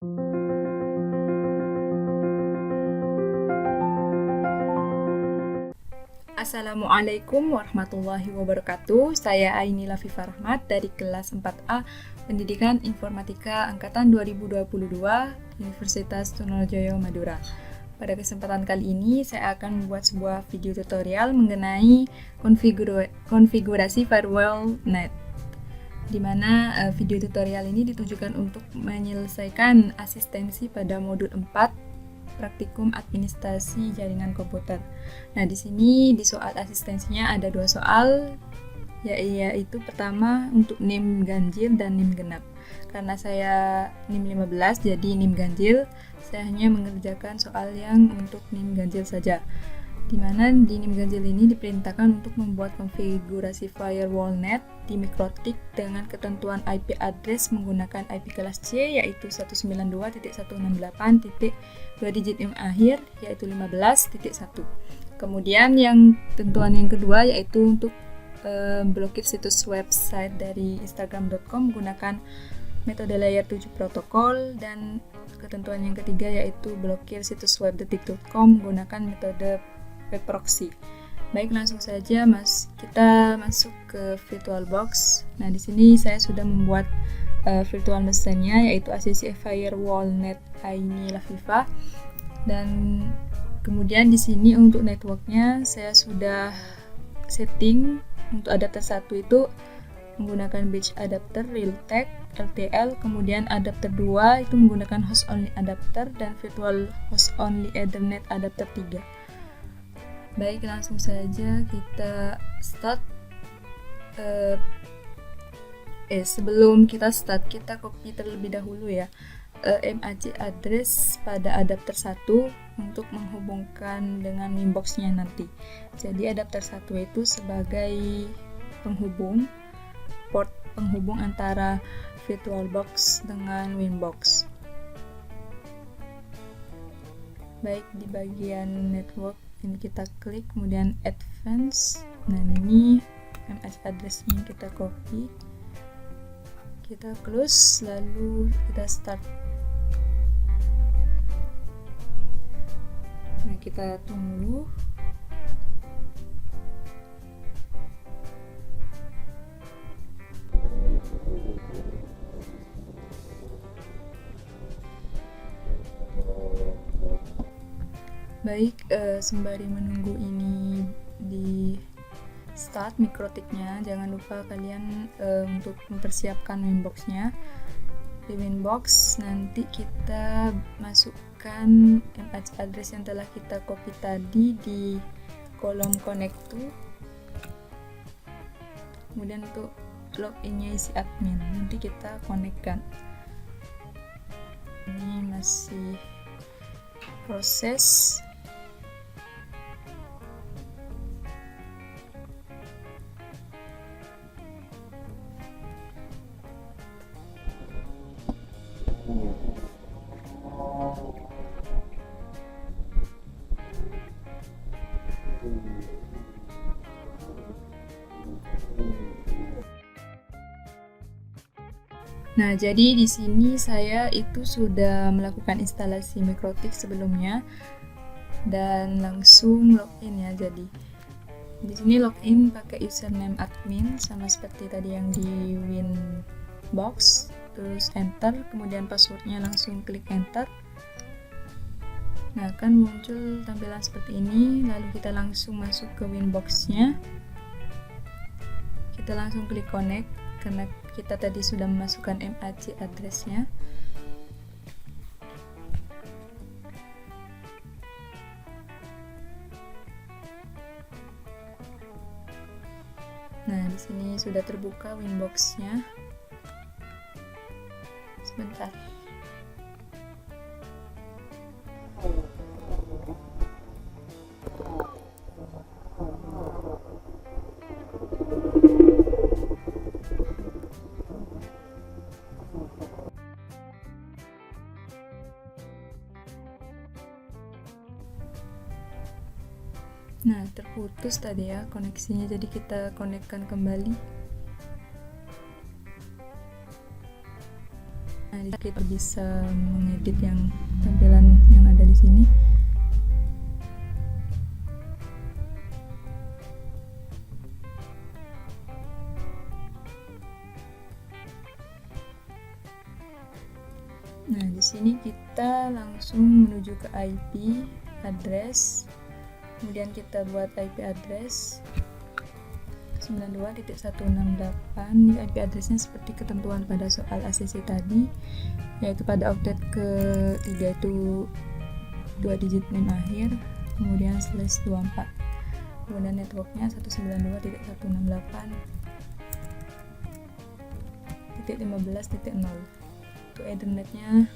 Assalamualaikum warahmatullahi wabarakatuh. Saya Aini Lafifa Rahmat dari kelas 4A Pendidikan Informatika Angkatan 2022 Universitas Trunojoyo Madura. Pada kesempatan kali ini saya akan membuat sebuah video tutorial mengenai konfigurasi firewall NAT, di mana video tutorial ini ditujukan untuk menyelesaikan asistensi pada modul 4 praktikum administrasi jaringan komputer. Nah, di sini di soal asistensinya ada 2 soal, yaitu pertama untuk NIM ganjil dan NIM genap. Karena saya NIM 15 jadi NIM ganjil, saya hanya mengerjakan soal yang untuk NIM ganjil saja. Di mana di NIM ganjil ini diperintahkan untuk membuat konfigurasi firewall NAT di Mikrotik dengan ketentuan IP address menggunakan IP kelas C yaitu 192.168.2 digit yang akhir yaitu 15.1. Kemudian yang tentuan yang kedua yaitu untuk blokir situs website dari instagram.com menggunakan metode layer 7 protokol, dan ketentuan yang ketiga yaitu blokir situs web detik.com menggunakan metode web proxy. Baik, langsung saja kita masuk ke VirtualBox. Nah, di sini saya sudah membuat virtual machine-nya yaitu ACC Firewall NAT Aini Lafifa. Dan kemudian di sini untuk networknya saya sudah setting untuk adapter 1 itu menggunakan batch adapter Realtek LTL, kemudian adapter 2 itu menggunakan host only adapter dan virtual host only Ethernet adapter 3. Baik, langsung saja kita start. Sebelum kita start, kita copy terlebih dahulu ya MAC address pada adapter 1 untuk menghubungkan dengan Winbox-nya nanti. Jadi adapter 1 itu sebagai penghubung, port penghubung antara VirtualBox dengan Winbox. Baik, di bagian network ini kita klik, kemudian advance. Nah, ini MAC address-nya kita copy, kita close, lalu kita start. Nah, kita tunggu. Baik, sembari menunggu ini di start Mikrotiknya, jangan lupa kalian untuk mempersiapkan Winbox-nya. Di Winbox nanti kita masukkan MAC address yang telah kita copy tadi di kolom connect to. Kemudian untuk login-nya isi admin, nanti kita connect-kan. Ini masih proses. Nah, jadi di sini saya itu sudah melakukan instalasi Mikrotik sebelumnya dan langsung login ya. Jadi di sini login pakai username admin sama seperti tadi yang di Winbox, terus enter, kemudian passwordnya langsung klik enter. Nah, akan muncul tampilan seperti ini, lalu kita langsung masuk ke Winbox-nya. Kita langsung klik connect karena kita tadi sudah memasukkan MAC address-nya. Nah, di sini sudah terbuka Winbox-nya. Sebentar. Nah, terputus tadi ya koneksinya, jadi kita konekkan kembali. Nah, Nah, kita bisa mengedit yang tampilan yang ada di sini. Nah, di sini kita langsung menuju ke IP address. Kemudian kita buat IP address 92.168. Ini IP addressnya seperti ketentuan pada soal ACC tadi, yaitu pada oktet ke-3 itu 2 digit NIM akhir, kemudian /24. Kemudian networknya 192.168.15.0. Untuk ethernetnya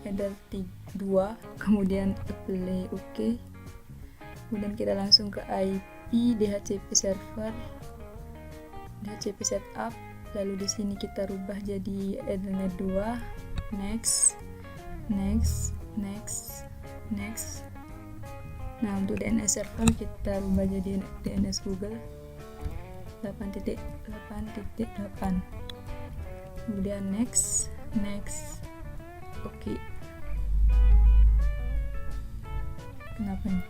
header 2, kemudian apply OK. Kemudian kita langsung ke IP DHCP server, DHCP setup, lalu di sini kita rubah jadi ethernet 2, next. Nah, untuk DNS server kita rubah jadi DNS Google 8.8.8. Kemudian next, oke. Kenapa nih?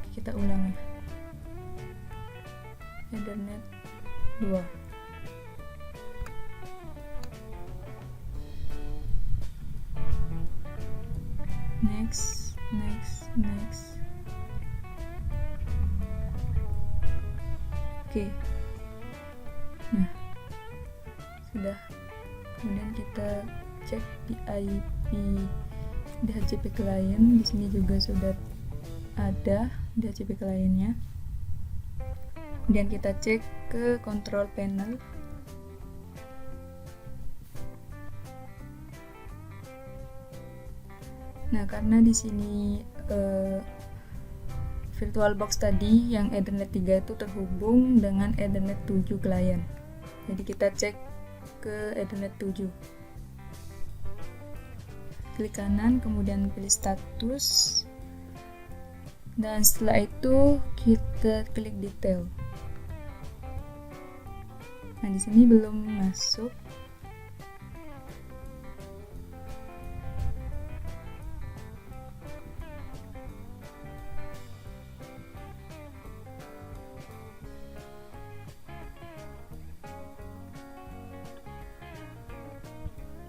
Kita ulang ya. Ethernet 2. Next. Oke. Nah, sudah. Kemudian kita cek di IP DHCP client. Di sini juga sudah ada DHCP clientnya. Kemudian kita cek ke control panel. Nah, karena di sini VirtualBox tadi yang Ethernet 3 itu terhubung dengan Ethernet 7 client. Jadi kita cek ke Ethernet 7. Klik kanan, kemudian pilih status. Dan setelah itu kita klik detail. Nah, di sini belum masuk.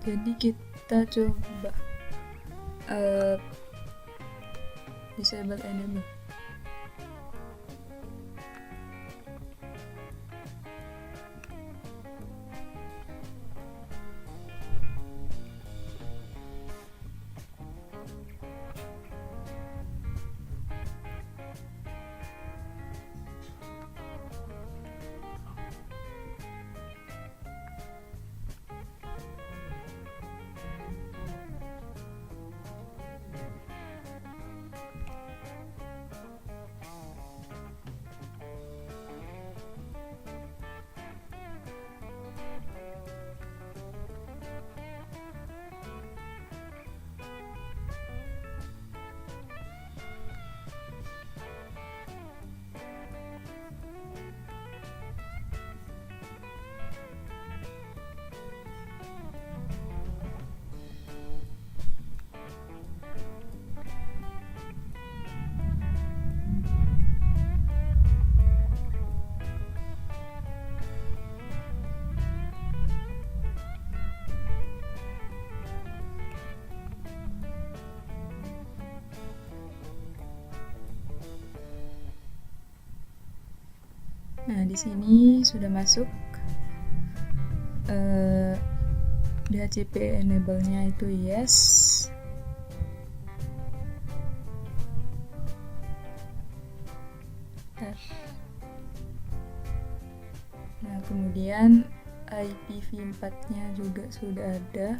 Jadi kita coba disable enable. Nah, di sini sudah masuk DHCP enable-nya itu yes. Nah, kemudian IPv4-nya juga sudah ada.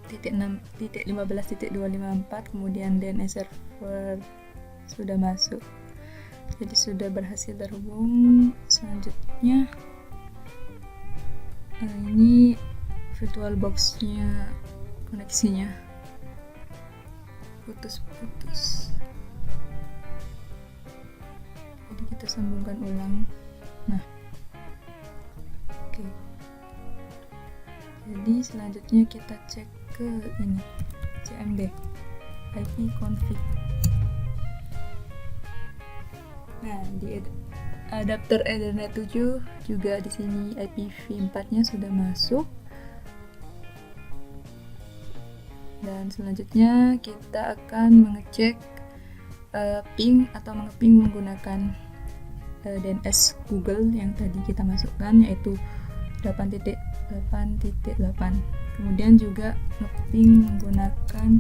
15.254, kemudian DNS server sudah masuk. Jadi sudah berhasil terhubung. Selanjutnya ini VirtualBox-nya, koneksinya putus. Jadi kita sambungkan ulang. Nah, oke. Jadi selanjutnya kita cek ke ini cmd ipconfig. Nah, di adapter Ethernet 7 juga di sini IPv4-nya sudah masuk. Dan selanjutnya kita akan mengecek ping atau mengeping menggunakan DNS Google yang tadi kita masukkan, yaitu 8.8.8. Kemudian juga ngeping menggunakan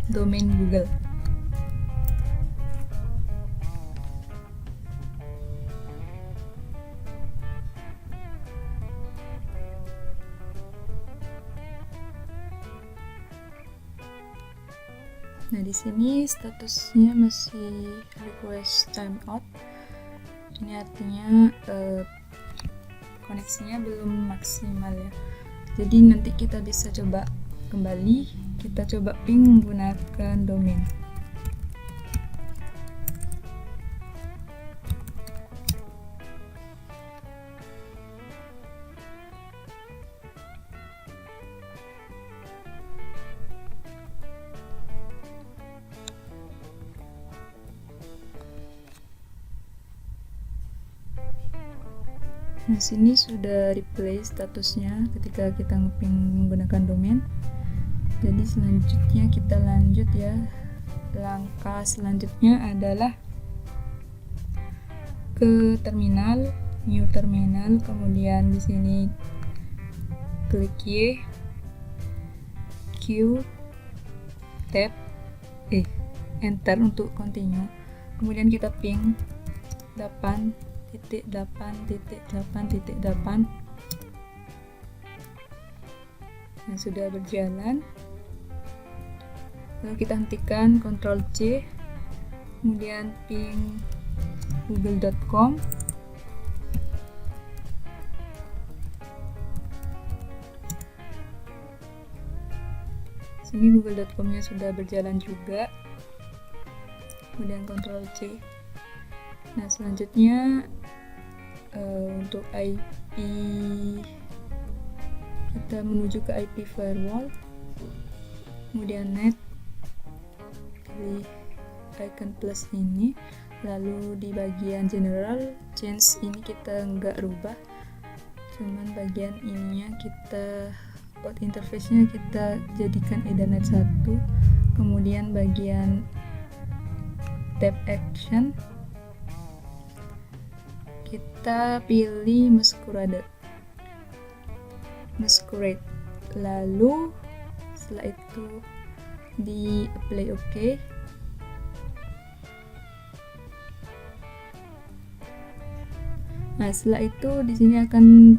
domain Google. Nah, di sini statusnya masih request timeout. Ini artinya koneksinya belum maksimal ya. Jadi nanti kita bisa coba kembali, kita coba ping menggunakan domain. Nah, sini sudah replay statusnya ketika kita ngeping menggunakan domain. Jadi selanjutnya kita lanjut ya. Langkah selanjutnya adalah ke terminal, new terminal, kemudian di sini klik Y, Q, tab, enter untuk continue. Kemudian kita ping 8.8.8.8. Nah, sudah berjalan. Lalu kita hentikan, Ctrl C, kemudian ping google.com. Sini google.com-nya sudah berjalan juga. Kemudian Ctrl C. Nah, selanjutnya untuk IP kita menuju ke IP firewall, kemudian net, pilih icon plus ini, lalu di bagian general change ini kita nggak rubah, cuman bagian ininya kita port interface-nya kita jadikan Ethernet 1, kemudian bagian tab action kita pilih Masquerade, lalu setelah itu di apply OK. Nah, setelah itu di sini akan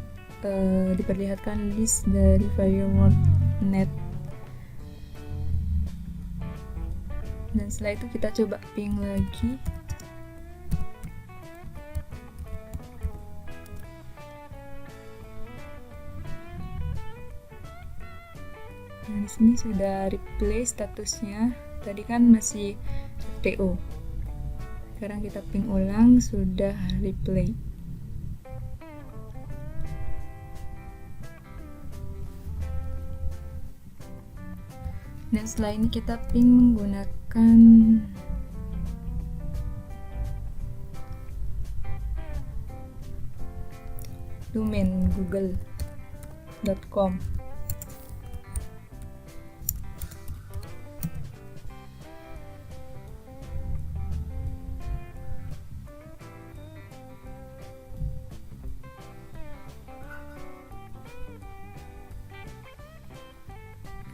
diperlihatkan list dari firewall net. Dan setelah itu kita coba ping lagi. Nah, di sini sudah replay statusnya. Tadi kan masih FTO. Sekarang kita ping ulang, sudah replay. Dan setelah ini kita ping menggunakan domain google.com.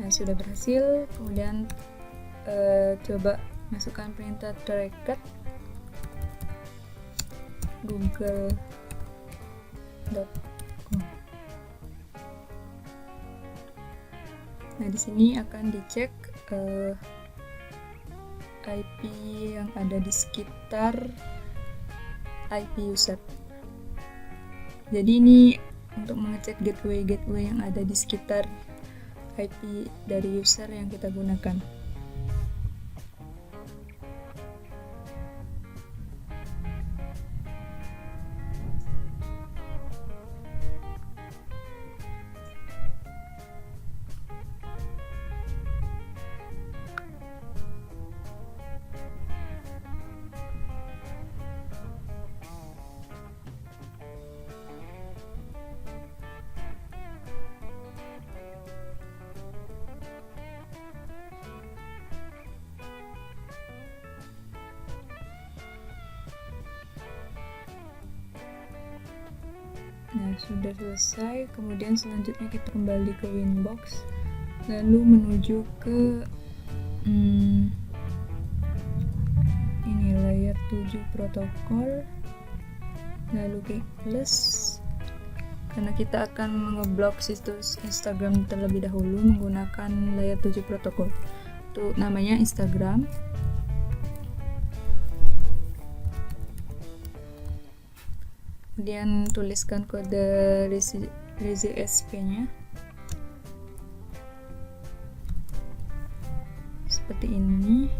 Nah, sudah berhasil. Kemudian coba masukkan perintah directed google.com. Nah, di sini akan dicek IP yang ada di sekitar IP user. Jadi ini untuk mengecek gateway yang ada di sekitar IP dari user yang kita gunakan. Nah, sudah selesai. Kemudian selanjutnya kita kembali ke Winbox, lalu menuju ke ini layer 7 protokol, lalu klik plus karena kita akan ngeblok situs Instagram terlebih dahulu menggunakan layer 7 protokol. Itu namanya Instagram. Kemudian tuliskan kode ResiSP nya seperti ini.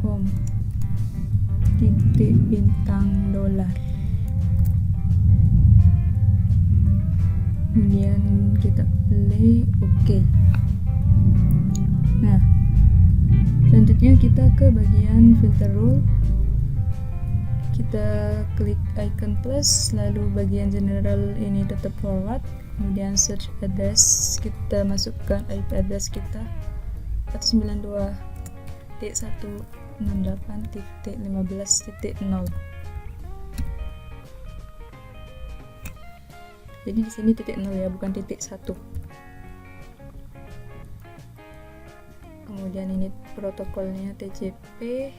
.com $. Kemudian kita play, oke. Nah, selanjutnya kita ke bagian filter rule. Kita klik icon plus, lalu bagian general ini tetap forward. Kemudian search address, kita masukkan IP address kita 192.168.15.0. Jadi di sini titik 0 ya, bukan titik 1. Kemudian ini protokolnya TCP.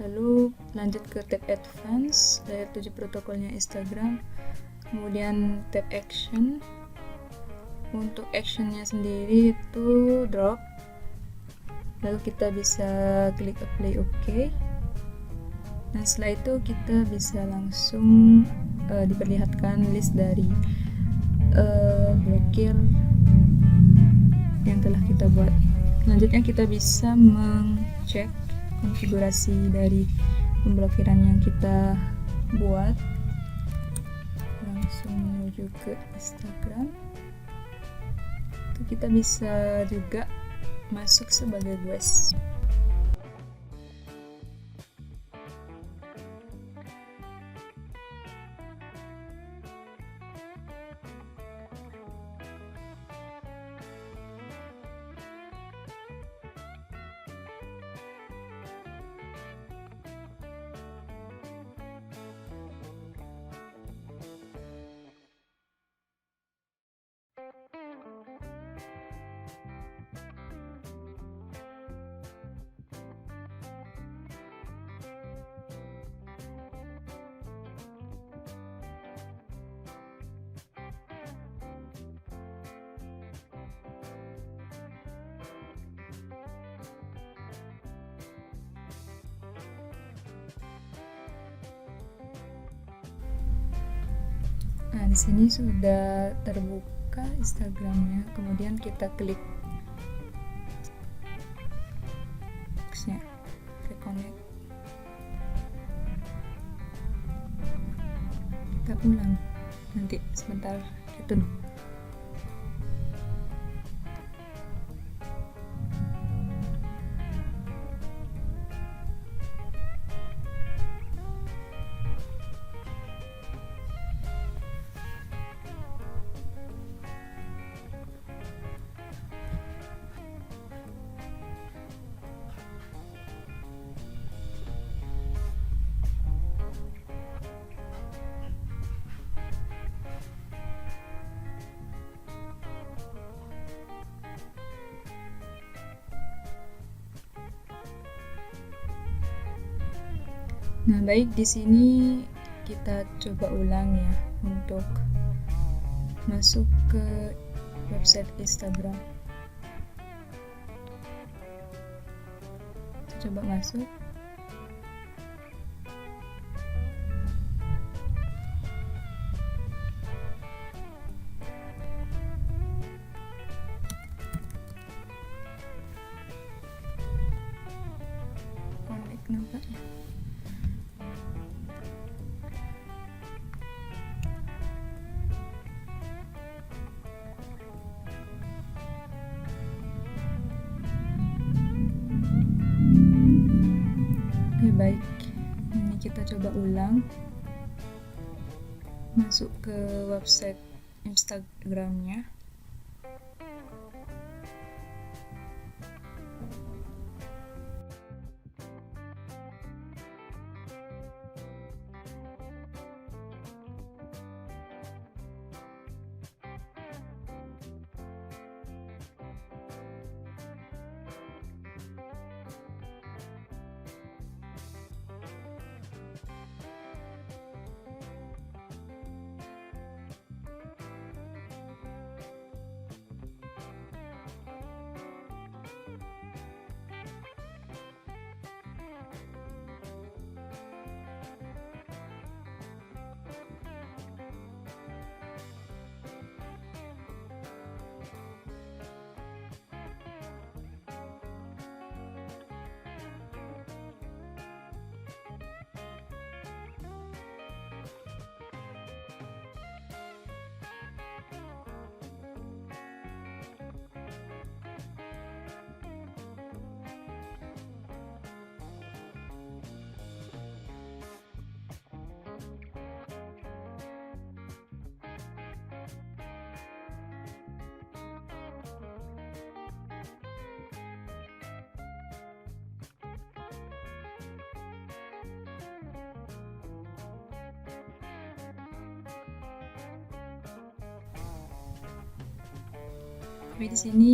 Lalu lanjut ke tab advance, layer 7 protokolnya Instagram. Kemudian tab action. Untuk actionnya sendiri itu drop. Lalu kita bisa klik apply OK. Nah, setelah itu kita bisa langsung diperlihatkan list dari blokir yang telah kita buat. Selanjutnya kita bisa mengcek konfigurasi dari pemblokiran yang kita buat. Langsung menuju ke Instagram. Itu kita bisa juga masuk sebagai guest. Nah, di sini sudah terbuka Instagramnya. Kemudian kita klik boxnya, reconnect. Kita ulang. Nanti sebentar kita tunggu. Nah, baik, di sini kita coba ulang ya untuk masuk ke website Instagram. Kita coba masuk. Connect nampaknya. Baik, ini kita coba ulang, masuk ke website Instagramnya. Tapi di sini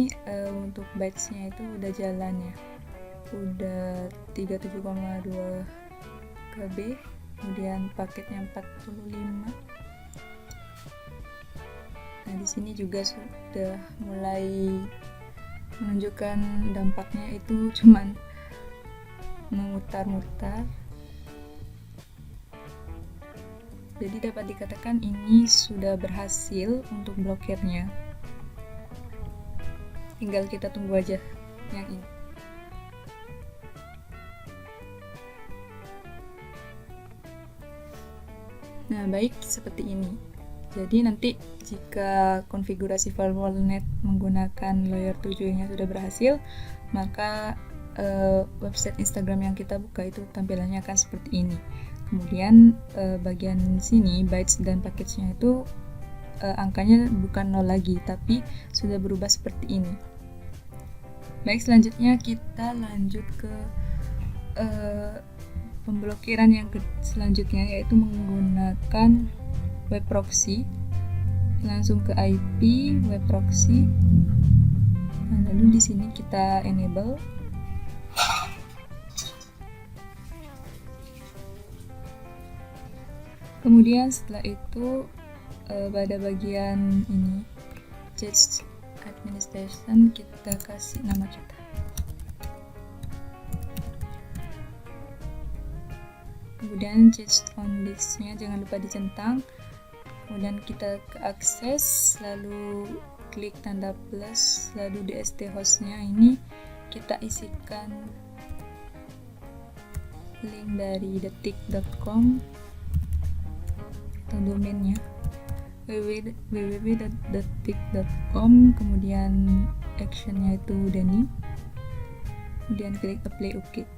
untuk batch-nya itu udah jalan ya, udah 37,2 KB, kemudian paketnya 45. Nah di sini juga sudah mulai menunjukkan dampaknya itu cuman memutar-mutar. Jadi dapat dikatakan ini sudah berhasil untuk blokirnya. Tinggal kita tunggu aja yang ini. Nah, baik seperti ini. Jadi nanti jika konfigurasi firewall.net menggunakan layer 7-nya sudah berhasil, maka website Instagram yang kita buka itu tampilannya akan seperti ini. Kemudian bagian sini bytes dan package-nya itu angkanya bukan 0 lagi, tapi sudah berubah seperti ini. Baik, selanjutnya kita lanjut ke pemblokiran yang selanjutnya, yaitu menggunakan web proxy. Langsung ke IP web proxy. Nah, lalu di sini kita enable. Kemudian setelah itu pada bagian ini Just Administration kita kasih nama kita. Kemudian change on disk-nya jangan lupa dicentang. Kemudian kita ke akses, lalu klik tanda plus, lalu DST host-nya ini kita isikan link dari detik.com atau domainnya www.detik.com, kemudian actionnya itu Denny, kemudian klik apply OK.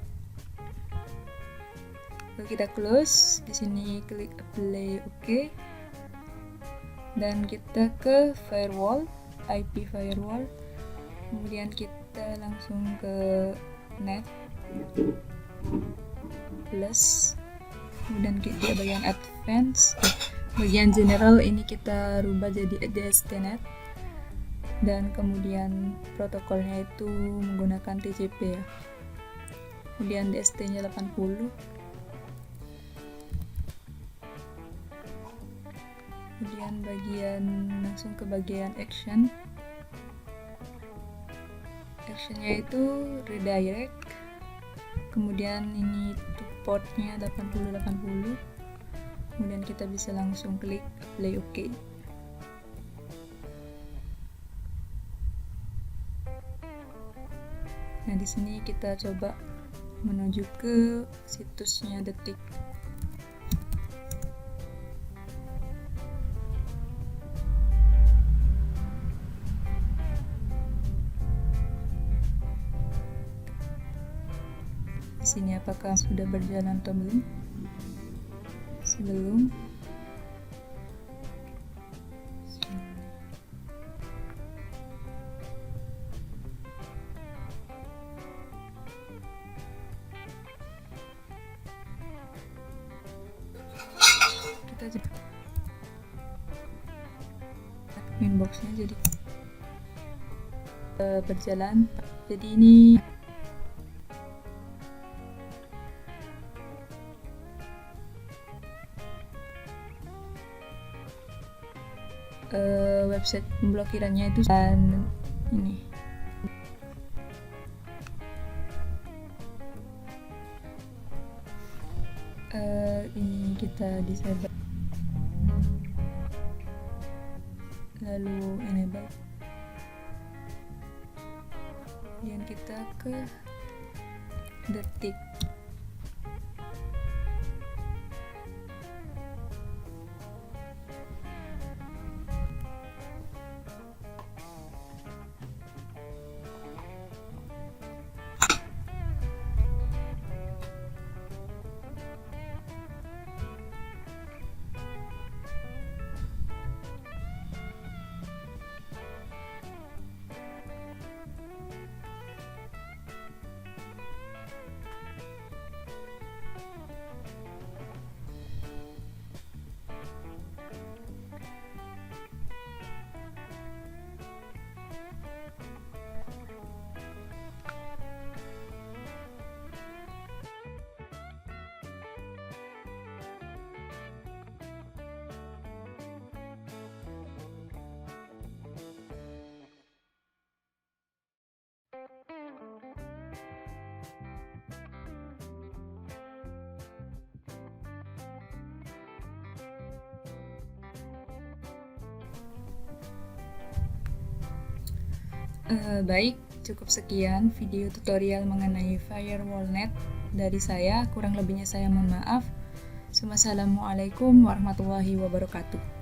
Lalu kita close, di sini klik apply OK, dan kita ke firewall, IP firewall, kemudian kita langsung ke net plus, kemudian di bagian advance, bagian general ini kita rubah jadi DSTnet, dan kemudian protokolnya itu menggunakan TCP ya. Kemudian DST-nya 80. Kemudian langsung ke bagian actionnya itu redirect, kemudian ini portnya 8080, kemudian kita bisa langsung klik apply OK. Nah di sini kita coba menuju ke situsnya Detik. Di sini apakah sudah berjalan atau belum? Sebelum kita inboxnya jadi berjalan. Jadi ini website pemblokirannya itu, dan ini ini kita disable, lalu enable, kemudian kita ke detik. Baik, cukup sekian video tutorial mengenai FirewallNet dari saya. Kurang lebihnya saya mohon maaf. Wassalamualaikum warahmatullahi wabarakatuh.